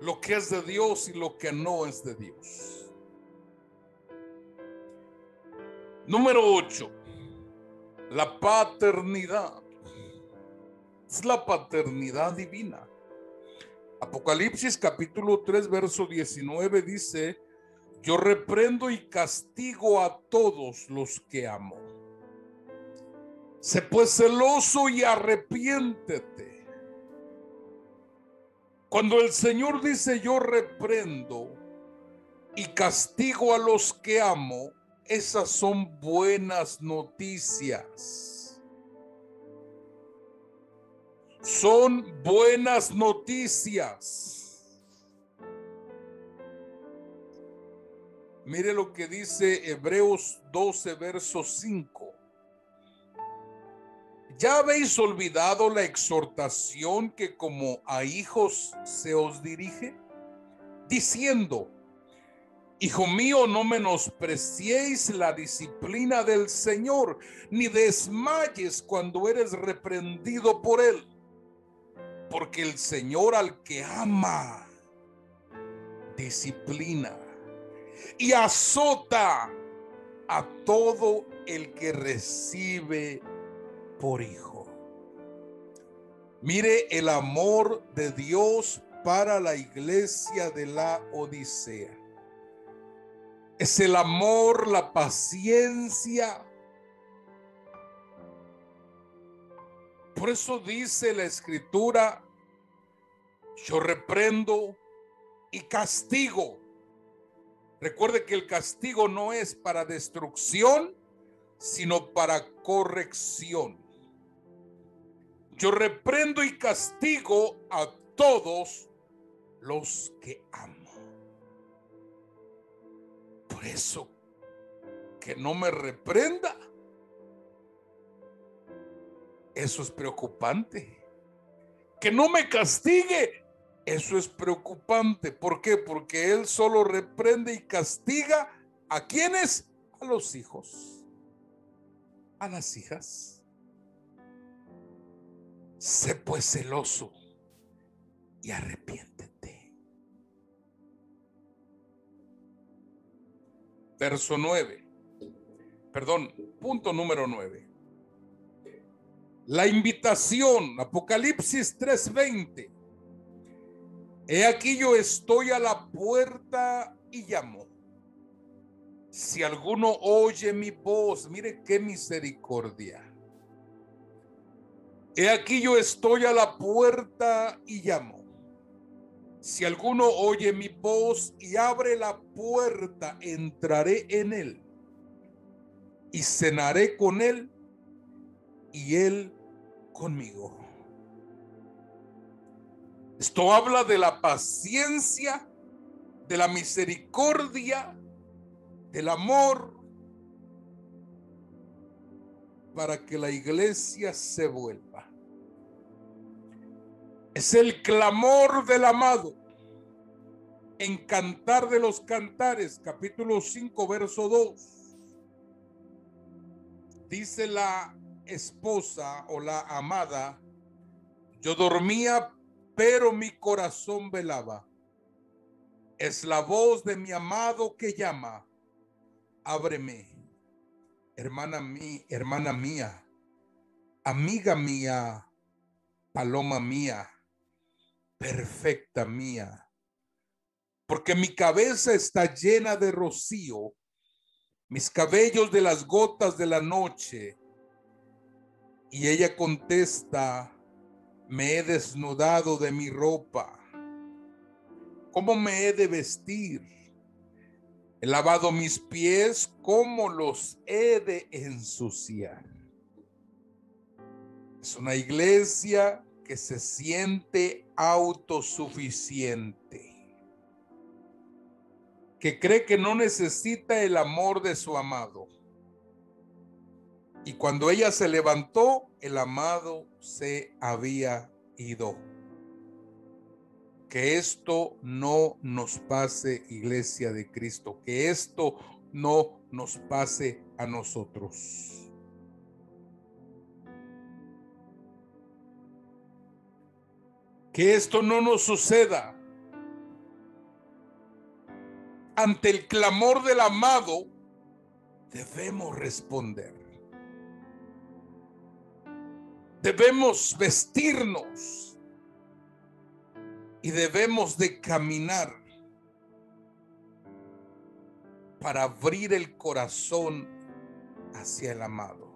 lo que es de Dios y lo que no es de Dios. Número 8, la paternidad. Es la paternidad divina. Apocalipsis capítulo 3 verso 19 dice: yo reprendo y castigo a todos los que amo. Sé pues celoso y arrepiéntete. Cuando el Señor dice yo reprendo y castigo a los que amo, esas son buenas noticias. Son buenas noticias. Mire lo que dice Hebreos 12 verso 5. ¿Ya habéis olvidado la exhortación que como a hijos se os dirige? Diciendo: hijo mío, no menospreciéis la disciplina del Señor, ni desmayes cuando eres reprendido por él. Porque el Señor al que ama, disciplina y azota a todo el que recibe por hijo. Mire el amor de Dios para la iglesia de la Odisea. Es el amor, la paciencia. Por eso dice la Escritura: yo reprendo y castigo. Recuerde que el castigo no es para destrucción, sino para corrección. Yo reprendo y castigo a todos los que amo. Por eso, que no me reprenda, eso es preocupante. Que no me castigue, eso es preocupante. ¿Por qué? Porque Él solo reprende y castiga ¿a quiénes? A los hijos, a las hijas. Sé pues celoso y arrepiéntete. Verso 9. Perdón. Punto número 9. La invitación, Apocalipsis 3:20. He aquí yo estoy a la puerta y llamo. Si alguno oye mi voz, mire qué misericordia. He aquí yo estoy a la puerta y llamo. Si alguno oye mi voz y abre la puerta, entraré en él y cenaré con él y él conmigo. Esto habla de la paciencia, de la misericordia, del amor, para que la iglesia se vuelva. Es el clamor del amado en Cantar de los Cantares, capítulo 5, verso 2. Dice la esposa o la amada: yo dormía, pero mi corazón velaba. Es la voz de mi amado que llama. Ábreme, hermana mía, amiga mía, paloma mía, perfecta mía. Porque mi cabeza está llena de rocío, mis cabellos de las gotas de la noche. Y ella contesta: me he desnudado de mi ropa. ¿Cómo me he de vestir? He lavado mis pies, ¿cómo los he de ensuciar? Es una iglesia que se siente autosuficiente, que cree que no necesita el amor de su amado. Y cuando ella se levantó, el amado se había ido. Que esto no nos pase, iglesia de Cristo, que esto no nos pase a nosotros. Que esto no nos suceda. Ante el clamor del amado, debemos responder. Debemos vestirnos y debemos de caminar para abrir el corazón hacia el amado.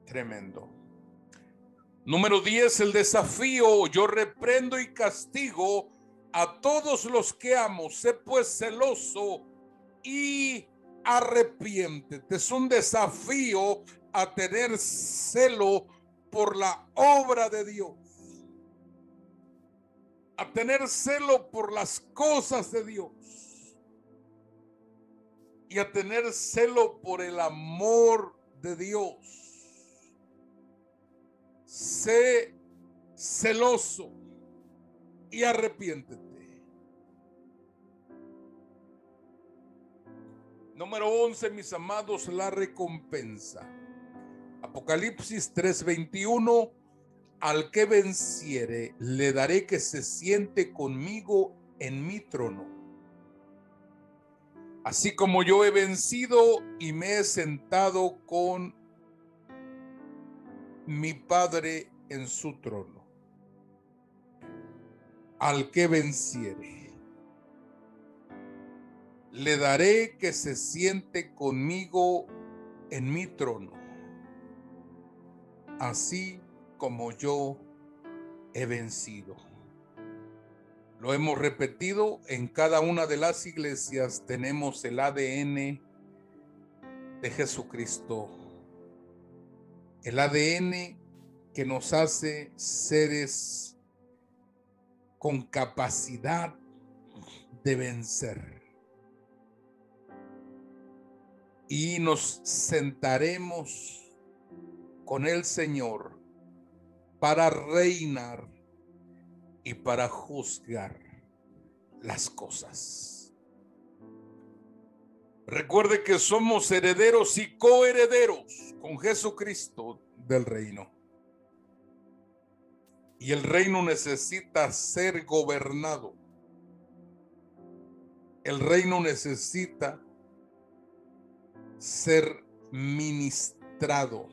Tremendo. Número 10, el desafío: yo reprendo y castigo a todos los que amo. Sé pues celoso y arrepiéntete. Es un desafío a tener celo por la obra de Dios, a tener celo por las cosas de Dios y a tener celo por el amor de Dios. Sé celoso y arrepiéntete. Número 11, mis amados, la recompensa. Apocalipsis 3:21. Al que venciere, le daré que se siente conmigo en mi trono, así como yo he vencido y me he sentado con mi Padre en su trono. Al que venciere, le daré que se siente conmigo en mi trono, así como yo he vencido. Lo hemos repetido en cada una de las iglesias. Tenemos el ADN de Jesucristo, el ADN que nos hace seres con capacidad de vencer. Y nos sentaremos con el Señor para reinar y para juzgar las cosas. Recuerde que somos herederos y coherederos con Jesucristo del reino. Y el reino necesita ser gobernado. El reino necesita ser ministrado.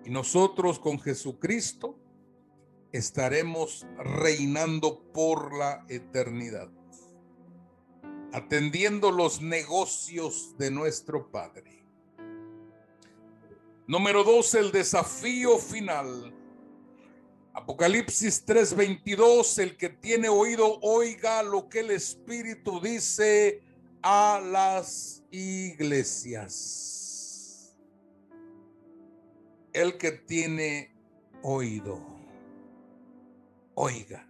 Y nosotros con Jesucristo estaremos reinando por la eternidad, atendiendo los negocios de nuestro Padre. Número 2, el desafío final. Apocalipsis 3:22, el que tiene oído, oiga lo que el Espíritu dice a las iglesias. El que tiene oído, oiga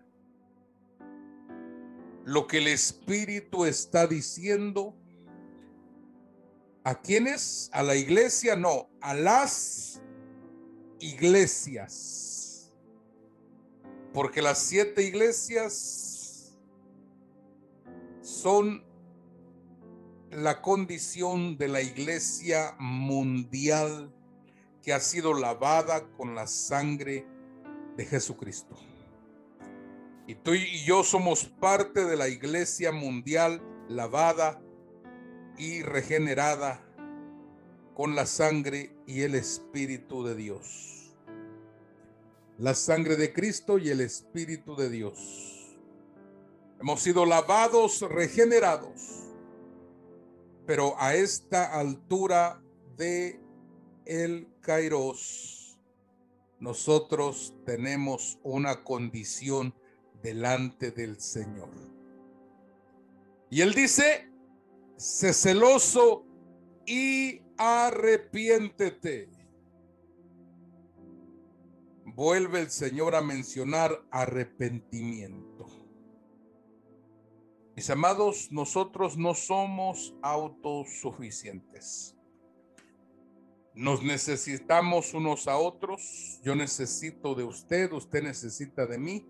lo que el Espíritu está diciendo. ¿A quiénes? ¿A la iglesia? No, a las iglesias. Porque las 7 iglesias son la condición de la iglesia mundial que ha sido lavada con la sangre de Jesucristo. Y tú y yo somos parte de la iglesia mundial lavada y regenerada con la sangre y el Espíritu de Dios. La sangre de Cristo y el Espíritu de Dios. Hemos sido lavados, regenerados, pero a esta altura de el Kairos, nosotros tenemos una condición delante del Señor. Y Él dice: sé celoso y arrepiéntete. Vuelve el Señor a mencionar arrepentimiento. Mis amados, nosotros no somos autosuficientes. Nos necesitamos unos a otros. Yo necesito de usted, usted necesita de mí,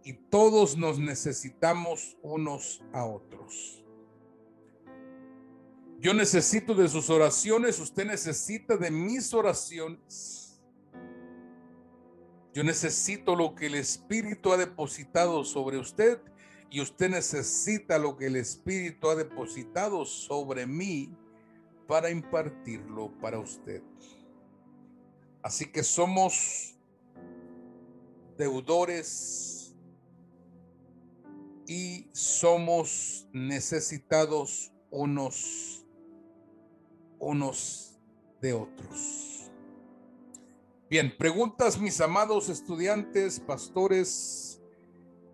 y todos nos necesitamos unos a otros. Yo necesito de sus oraciones, usted necesita de mis oraciones. Yo necesito lo que el Espíritu ha depositado sobre usted, y usted necesita lo que el Espíritu ha depositado sobre mí para impartirlo para usted. Así que somos deudores y somos necesitados unos de otros. Bien, preguntas, mis amados estudiantes, pastores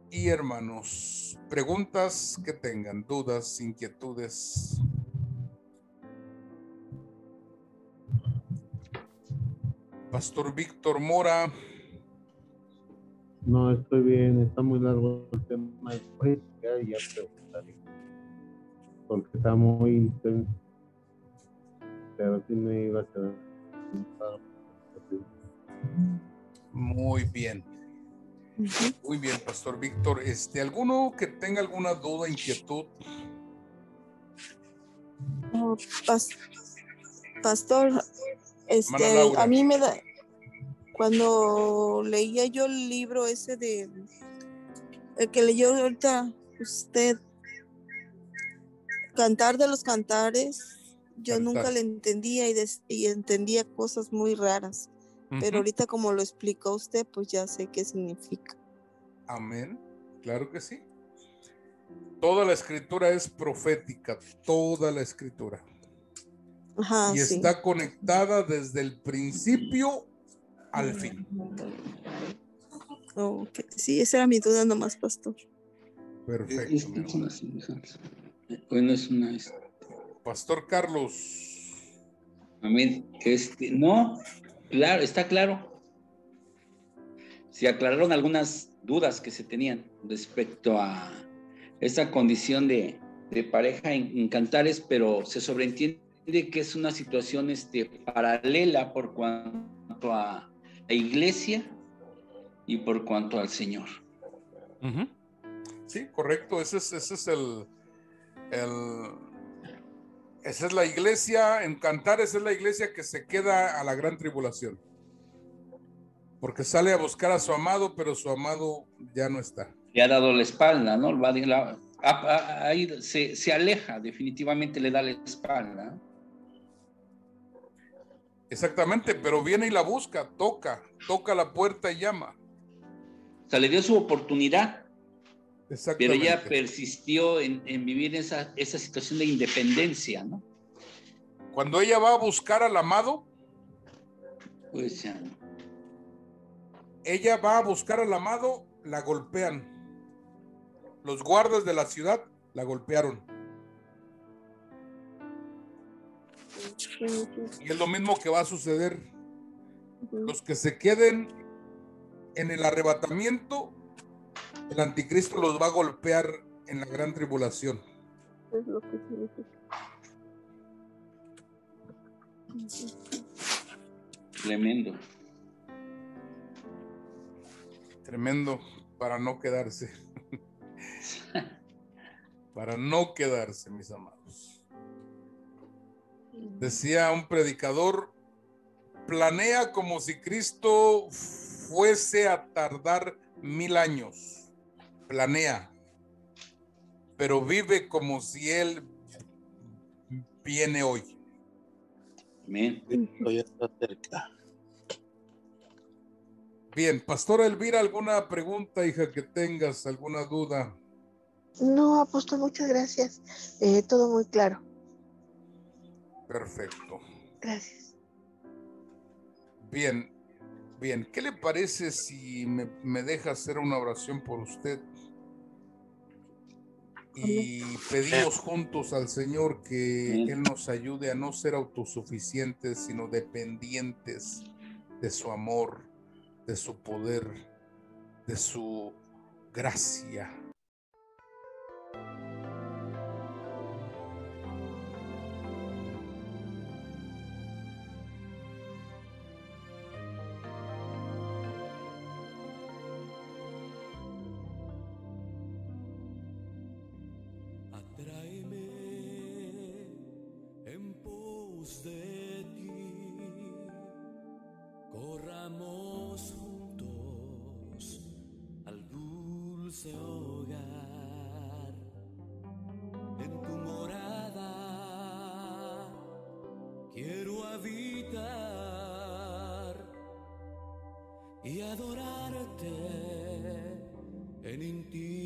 y hermanos. Preguntas que tengan, dudas, inquietudes. Pastor Víctor Mora. No, estoy bien, está muy largo el tema. Ya preguntaré, porque está muy intenso, pero sí me iba a quedar. Muy bien. Muy bien, Pastor Víctor. ¿Alguno que tenga alguna duda, inquietud? Pastor, a mí me da, cuando leía yo el libro ese de el que leyó ahorita usted, Cantar de los Cantares, yo nunca le entendía y entendía cosas muy raras. Pero ahorita como lo explicó usted, pues ya sé qué significa. Amén. Claro que sí. Toda la escritura es profética, toda la escritura. Ajá, y sí. Está conectada desde el principio al fin. Okay. Sí, esa era mi duda nomás, pastor. Perfecto. Bueno, es una... Pastor Carlos. Amén. No, claro, está claro. Se aclararon algunas dudas que se tenían respecto a esa condición de pareja en Cantares, pero se sobreentiende que es una situación paralela por cuanto a la iglesia y por cuanto al Señor. Sí, correcto. Esa es la iglesia. En Cantares es la iglesia que se queda a la gran tribulación, porque sale a buscar a su amado, pero su amado ya no está. Le ha dado la espalda, ¿no? Ahí se aleja, definitivamente le da la espalda. Exactamente, pero viene y la busca, toca la puerta y llama. O sea, le dio su oportunidad, pero Exactamente. ella persistió en vivir esa situación de independencia, ¿no? Cuando ella va a buscar al amado, Pues ya. ella va a buscar al amado, la golpean. Los guardas de la ciudad la golpearon. Y es lo mismo que va a suceder. Los que se queden en el arrebatamiento, el anticristo los va a golpear en la gran tribulación. Es lo que significa. Tremendo. Tremendo, para no quedarse. Para no quedarse, mis amados. Decía un predicador, planea como si Cristo fuese a tardar 1000 años. Planea. Pero vive como si Él viene hoy. Amén. Ya está cerca. Bien, Pastora Elvira, ¿alguna pregunta, hija, que tengas? ¿Alguna duda? No, apóstol, muchas gracias. Todo muy claro. Perfecto. Gracias. Bien, bien. ¿Qué le parece si me deja hacer una oración por usted? Y pedimos juntos al Señor que Él nos ayude a no ser autosuficientes, sino dependientes de su amor, de su poder, de su gracia. Atráeme en pos de ti, corramos juntos al dulce hogar, en tu morada quiero habitar y adorarte en intimidad.